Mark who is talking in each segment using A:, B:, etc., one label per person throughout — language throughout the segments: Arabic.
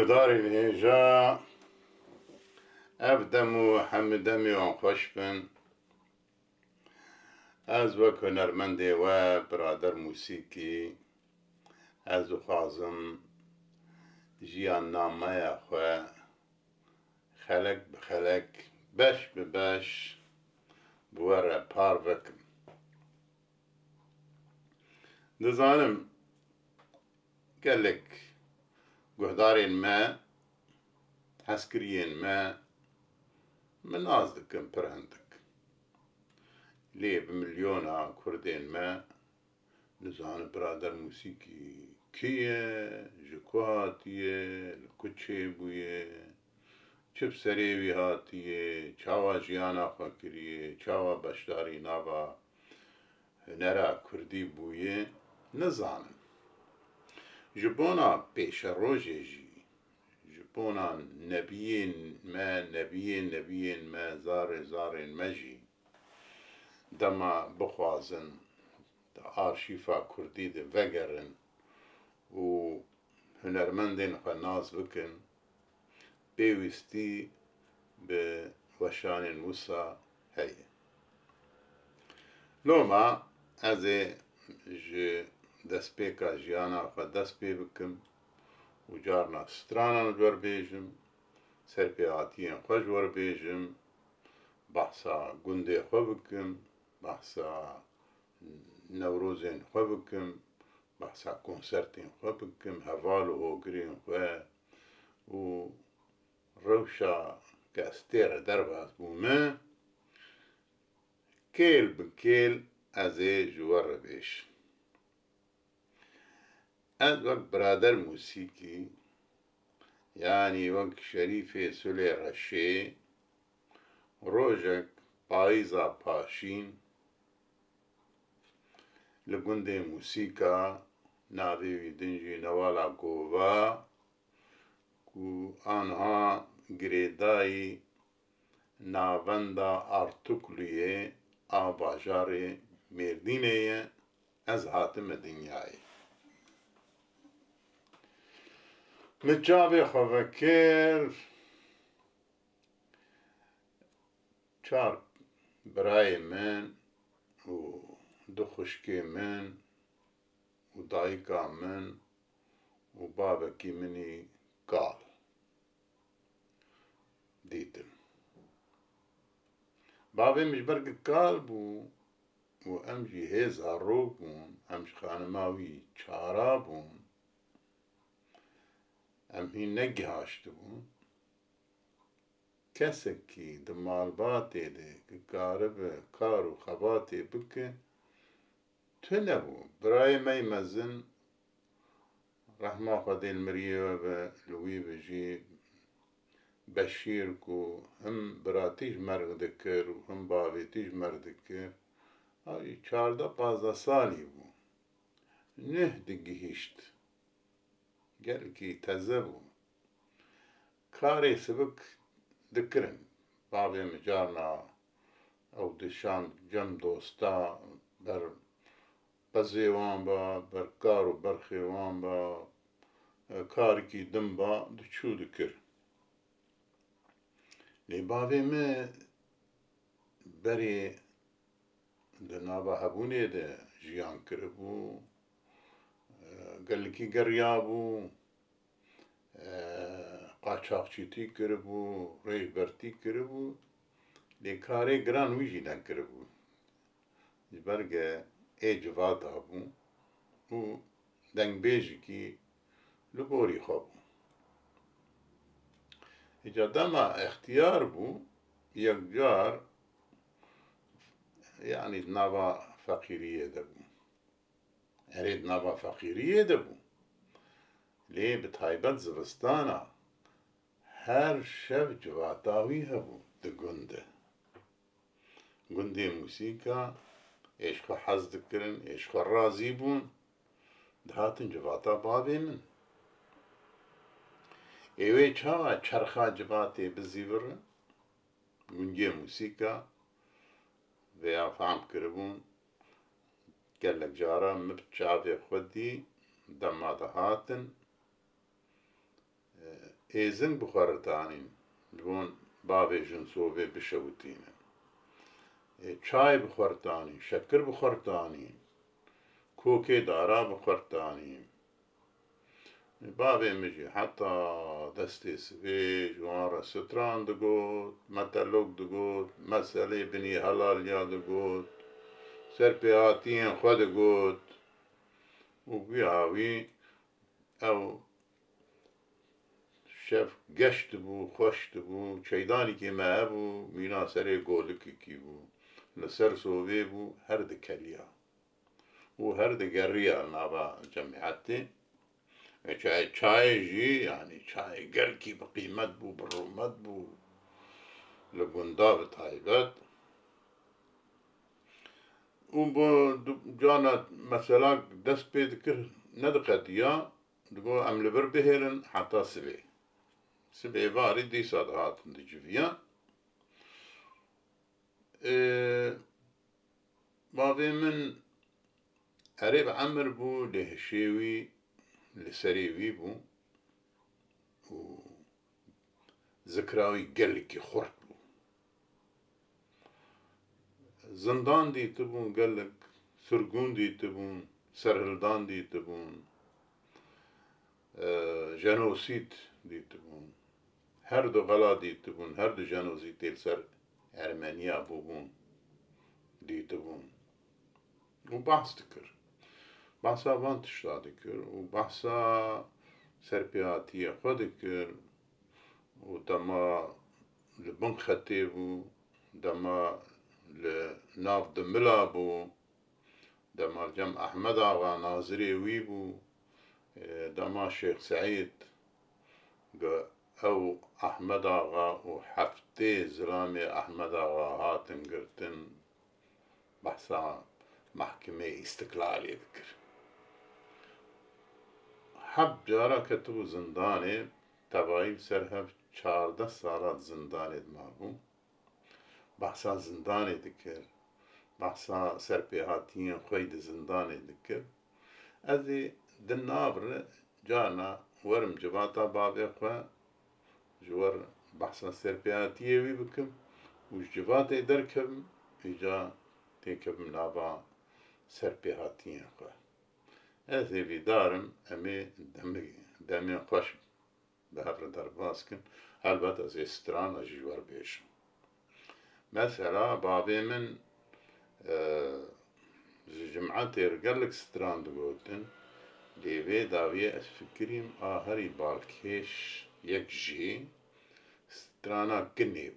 A: گهداری هێژا ev dem û hemû demê wan xweş bin. Ez wek hunermendê we birader musîkî ez dixwazim jiyannameya xwe xelek bi xelek, beş bi beş bi we re par bikim. Dizanim gelek guhdarên me, hezkiriyên me min naz dikin pir hindik. Lê bi milyona Kurdên me nizanim birader musîkî kî ye, ji ku hatiye, li ku çêbûye, çi bi serê wî hatiye, çawa jiyana xwe kiriye, çawa beşdarî nava hunera Kurdî bûye nizanim. Ji bona pêşerojê jî, ji bona nebiyên me, nebiyên me, zarê zarên me jî dema bixwazin di arşîfa Kurdî de vegerin û hunermendên xwe naz bikin, pêwîstî bi weşanên wisa heye. Loma ez ê ji destpêka jiyana xwe dest pê bikim û carna stranan werbêjim, serpêhatiyên xwe ji werbêjim, behsa gundê xwe bikim, behsa Newrozên xwe bikim, behsa konsertên xwe bikim, heval û hogirên xwe û rewşa ke ez tê re derbas bûme kêl bi kêl ez ê ji we re bêjim. Ez wek birader musîkî yanî wek Şerîfê Sulê Reşê rojek payîza paşîn li gundê musîka navê wî din jî Newala Gova ku aniha girêdayî navenda Artuklûyê a bajarê Mêrdînê ye, ez hatime dinyayê. Min çavê xwe vekir çar birayên min û du xwişkê min û dayîka min û bavekî minî kal dîtim. Bavê min ji ber ku kal bû û em jî hê zarok bûn, em ji xanima wî çara bûn, em hîn negihaştibûn, kesekî di malbatê de ku karibe kar û xebatê bike tunebû. Birayê me yê mezin rehma Xwedê li miriyê we be li wî ve jî Beşîr ku him biratî ji merg dikir û him bavêtî ji merg dikir, çarda pazda salî bû. Nûh digihîşt, gelekî teze bû. Karê sibik dikirin. Bavê min carna ew dişand cem dosta ber qezê wan be, ber kar û berxê wan be, karekî din be diçû dikir. Lê bavê me berê di nava hebûnê de jiyan kiribû, gelekî geriyabû, qaçaxçîtî kiribû, rêvebertî kiribû, lê karê giran wî jî nekiribû. Ji ber ke ê civata bû û dengbêjekî li gorî xwe bû. Îca dema ixtiyar bû, yekcar yanî di nava feqîriyê de bû. Erê di nava feqîriyê de bû, lê bi taybet zivistana her şev civata wî hebû di gundê. Gundê musîka ê ji xwe hez dikirin, ê ji xwe razî bûn, dihatin civata bavê min. Ê wê çawa çerxa civatê bizîvirin? Gundê musîka vêya fehm kiribûn, gelek caran min bi çavê xwe dî dema dihatin إيزن بخارتانين بون بابي جنسوبي بشوتين چای بخورتانی شکر بخورتانی کوکی دارا بخورتانی بابي مجي حتى دستي سبيج وارا ستران دقوت متلوك دقوت مسألة بني هلال يا دقوت سربياتين خود دقوت وبيعاوي أو شف قشت بو خوشت بو چيداني كي ما أبو مينا سري قولك كي بو لسر صوبي بو هرد كليا وهرد قرية نابا جمعتي چای جي يعني چای قل كي بقيمت بو بالرومت بو لقندا بتايبت وبو جانا مثلا دست بيذكر ندقت يا دقو عمل بربهرن حتى سبي باري دي صدهات دجفيا بابي من قريب عمر بو لهشيوي لسريوي بو وذكراوي قلقي خورت بو زندان دي تبون قلق سرقون دي تبون سرهلدان دي تبون جنوسيت دي تبون هر دو غلا دي تبون هر دو جنوسيت تيل سر أرمنيا بوبون دي تبون وبحث تكر بحثا وانتشتا دكر وبحثا سربياتية خودكر ودما لبن خطيبو دما لناف دملابو دما جم أحمد آغا ناظري ويبو دما شيخ سعيد أو أحمد آغا وحفتي زلامي أحمد آغا هاتن قرتن بحثا محكمة استقلالية ذكر حب جارا كتبو زنداني تبايب سرها 14 سالات زنداني دماغو بحثا زنداني ذكر بحثا سربيهاتين خويد زنداني ذكر أذي دنابر جانا ورم جباتا بابي خوا جوار بحثا سربيهاتيه وي بكم وش جباتا دركم إجا تيكب منابا سربيهاتين خوا أذي بدارم أمي دمي خوش بهفر درباسكن البته از استران جوار بيش مثلا بابي من جمعات يرقلك ستران دقوتن ليبي داوية أفكريم آهري بالكيش يك جي سترانا كنيب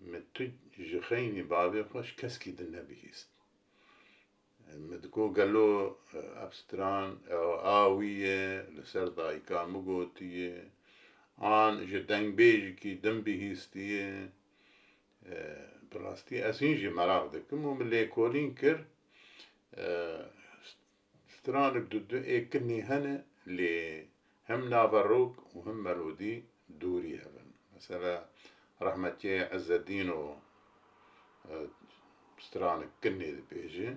A: متج جخيني بابي خوش كسكي دنبيست مدكو قالو أبستران أو آوية لسر دايكا مقوتية آن جدنگ بيجكي دنبيستية براستي أسينجي مراغ دكم وملي كولين كر سترانك دودو اكني هنا لي هم نافروك وهم ملودي دوري هبن مثلا رحمتي عز الدين و سترانك كني دي بيجي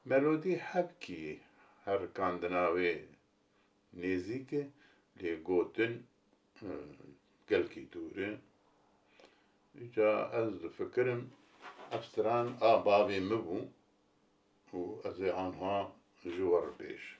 A: ملودي حبكي هر كان دناوي نيزيك لي قوتن قلكي دوري جا از فكرم أفستران بابي مبو وأزي عنها جوار بيش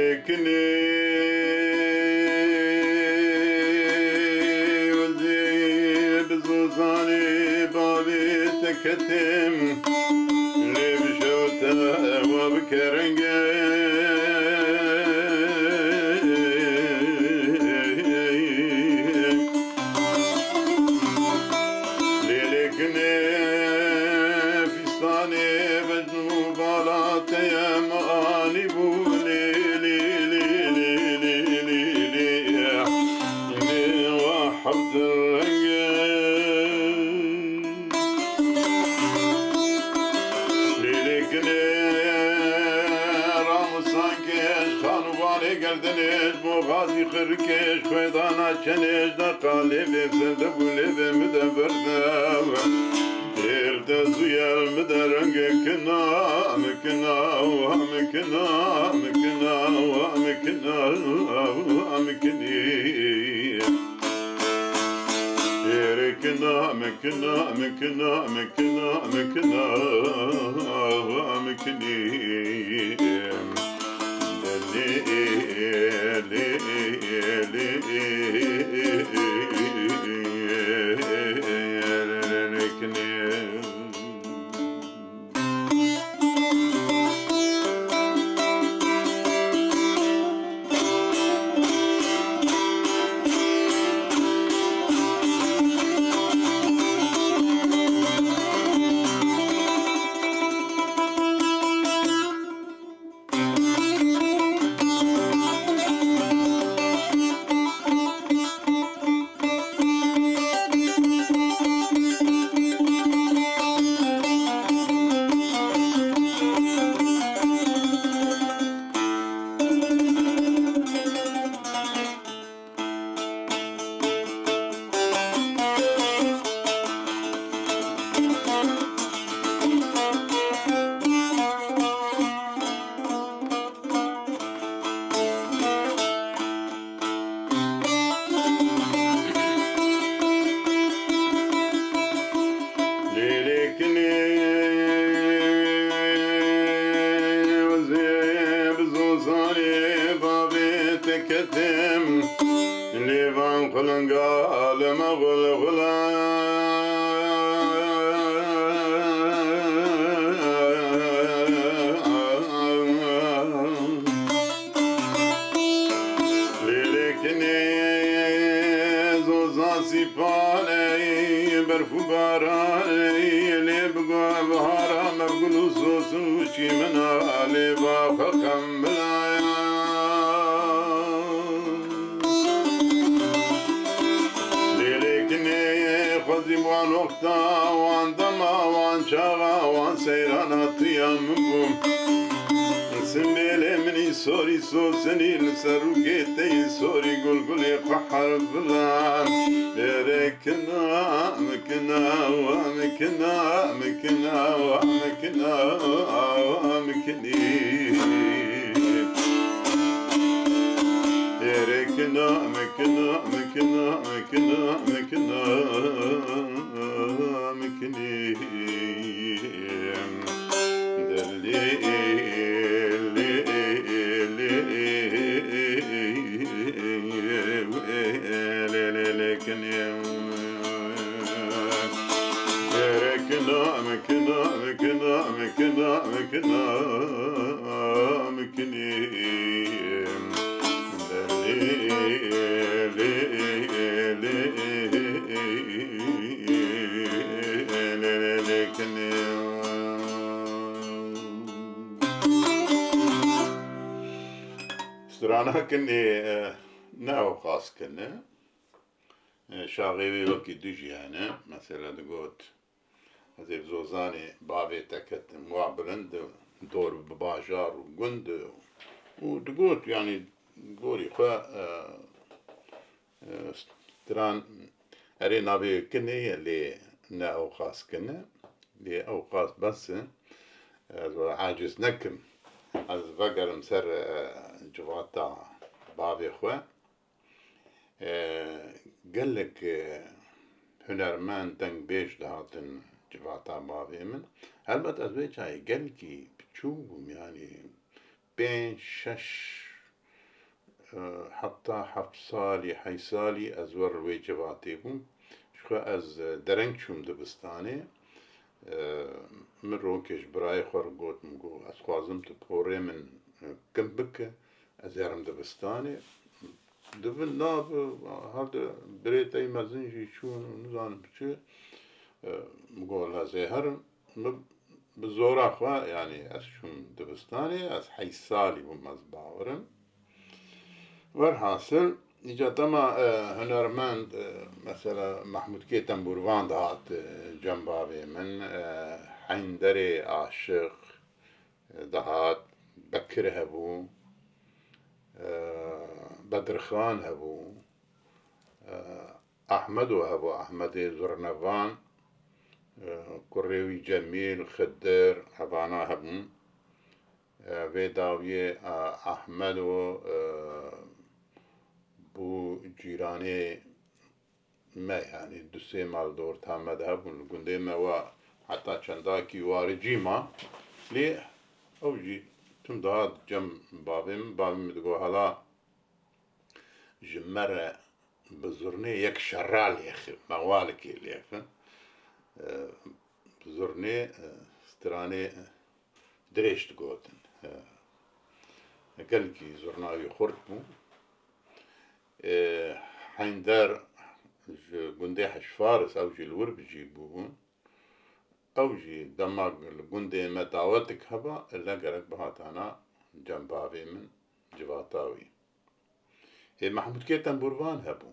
A: ليلكني وزيب زوزاني بابي تكتم لي بشوتا وبكرنجي ليلكني فستاني بجنو بالاتي ماني بولي لي لي لي لي لي لي لي وحبد ليلكني رامسانكش خانواني قردنش بو غازي خركش خيدانا چنش دا قالب بسرده بولب مدبردم Erde zuyal mıdarenge kına mekina mekina mekina mekina mekini Erekina mekina mekina mekina mekina mekini Ketim livan kılınga aleme gul Lilekini zozan sipane berfu barane libga bahara mevgulu sosu çimena liba khakam bilaya Khazim van okta van dama van çağa van seyran atıyam bu Sembele mini sori so senil sarugete sori gul gul qahar bulan Erekna mekna wa mekna mekna wa mekna wa mekni Erekna mekna mekna mekna mekna mekni Deli Strana kini ne o khas kini şagivi vaki düj yani mesela de got Hazır zozani bavi teketim wa bilind dor bajar u gund u de got yani gori kha stran eri navi kini li ne o khas kini li o khas bas عاجز نكم از بقرم سر جواتا بابي خو قال لك هنرمند دنگ بيش دهاتن جواتا بابي من البته از وی چای قال كي بتشوفهم يعني بين شش حتى 7 ساڵی 8 ساڵی ئەزوەر وێ جەواتێ بووم چخە ئەز دەرەنگ چووم دبستانێ من ڕۆکێش برای خۆر گوتم گۆ ئەسخوازم تو پۆڕێ من کەم بکە ئەز یارم دبستانێ دبن ناب هەڵ برێتەی مەزنجی چوون نزانم بچێ گۆ لەزێ هەرم بزۆرا خوا یعنی ئەس چووم دبستانێ ئەس 8 ساڵی بووم ئەز باوەرم والحاصل إجا تما هنرمند مثلا محمود كيتن بوروان دهات جنبابي من حيندري عاشق دهات بكر هبو بدرخان هبو أحمد هبو أحمد زرنفان كريوي جميل خدر هبانا هبو ويداوية أحمد بو جیرانی ما يعني دوسي مال دور تامد هبون قندي ما و حتى چنداكي وارجي ما ليه او جي تم داد جم بابم دقو هلا جمرة بزرني يك شرال يخي موالك يخي بزرني ستراني دريش تقوتن قلقي زرناوي خورتمو حيندر قندي حش فارس أو جي الورب جيبوهن أو جي دماغ القندي ما دعوتك هبا إلا قرق بهاتانا جنبابي من جواتاوي محمود كيتن بوروان هبو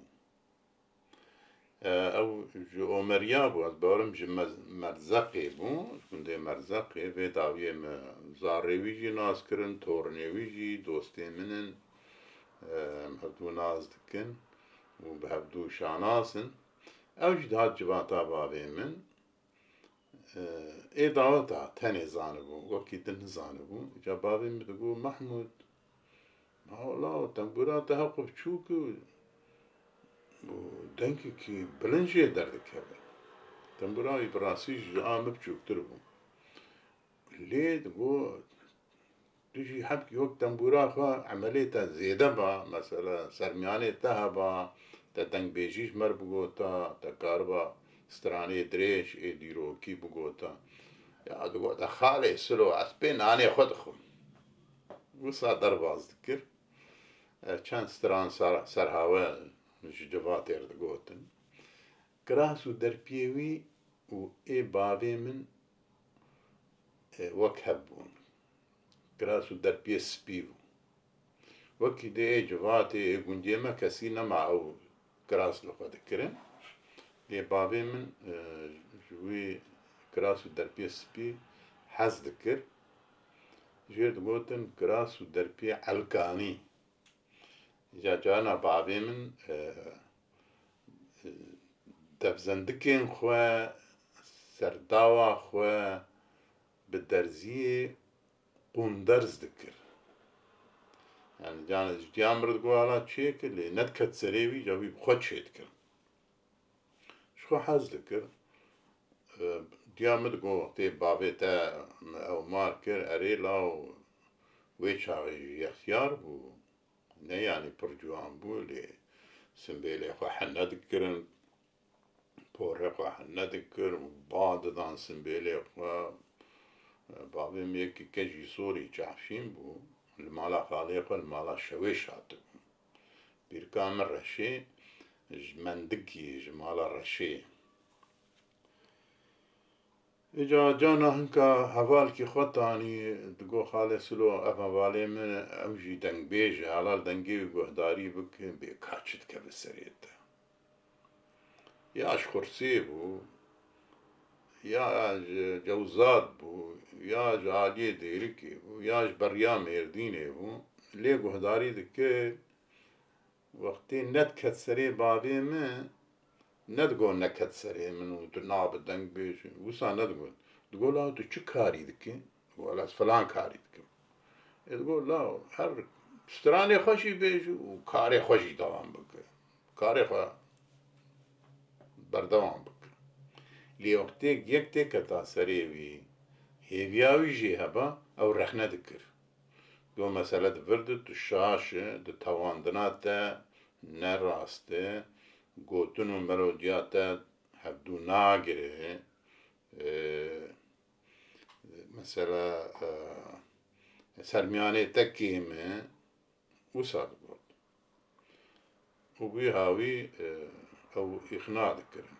A: أو جو أمريابو أزبارم جي مرزقي بو قندي مرزقي في داوية زاريوي جي ناس كرن تورنيوي جي دوستي منن هبدو ناز دكن وبهبدو شاناسن او جدهات جباتا بابي من اي دعوتا تاني زانبو وكي دن زانبو جا بابي من دقو محمود ما هو لا تنبورا تهقف تشوكو ودنكي كي بلنجي دردك هبا تنبورا يبراسي جاء مبچوك تربو ليه دقو تجي حبكي وقت تنبورا خوا عملية زيادة با مثلا سرمياني تهبا تدنگ بيجيش مر بگوتا تكاربا ستراني دريش اي ديرو كي بگوتا يا دقوتا خالي سلو اسبين اني خود خم وصا درباز ذكر چند ستران سرهاوه جوات يردقوتن كراسو دربيوي و اي بابي من وكهبون كراسو دربيه سبيو وكي دي جواتي قنديما كسينا مع او كراس لقد ذكرن لي بابي من جوي كراسو دربيه سبي حز ذكر جيرد قوتن كراسو دربيه علقاني جانا بابي من دفزندكين خوا سرداوا خوا بالدرزية قندرز ذكر يعني جانا جديامر تقوالا تشيك اللي ندكت سريوي جاوي بخوت شيتكر شخو حاز ذكر ديامر تقو تي بابي تا او ماركر اري لاو ويشاغي يختيار بو نه يعني برجوان بو اللي سنبيلي خو حنا ذكرن بوري خو حنا ذكر بعض دان سنبيلي خو بابي ميكي كجي سوري جعفشين بو المالا خاليقة المالا شويش هاتو بيركام الرشي جمندقي جمالا الرشي إجا جانا هنكا هفالكي خطاني دقو خالي سلو أفا بالي من أوجي دنگ بيج حلال دنگي وقهداري بك بيكاتشت كبسريت ياش خرسي بو ياج جوزات بو ياج عالية ديركي بو ياج بريام ارديني بو ليه قهداري دكي وقتي ندكت سري بابي من ندقو نكت سري من ودناب الدنگ بيش وسا ندقو تقول لا تو چه كاري دكي تقول لا فلان كاري دكي تقول لا هر ستراني خوشي بيش وكاري خوشي دوام بك كاري خو بردوام بك لي وقتك يكتك كتا سريوي هيفياوي جي هبا او رخنا دكر Go mesele divirdi tu şaşı, di tavandina te ne raste, gotin û melodiya te hevdû nagire. Mesela sermiyanê te kêm e, wisa dibord. û wî hawî ew îxna dikirin.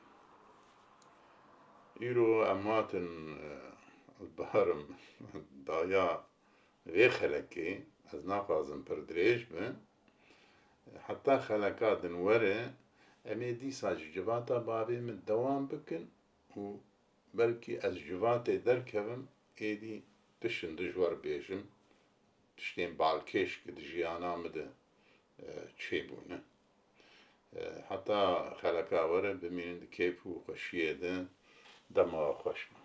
A: Îro em hatin barim daya vê xelekê, ez naxwazim pir dirêj be, heta xeleka din were, em ê dîsa ji civata bavê min dewam bikin û belkî ez ji civatê derkevim, êdî tiştên dijwar bêjim, tiştên balkêş ku di jiyana me de çêbûne. Heta xeleka were bimînin di keyf û xweşiyê de dema xweş be.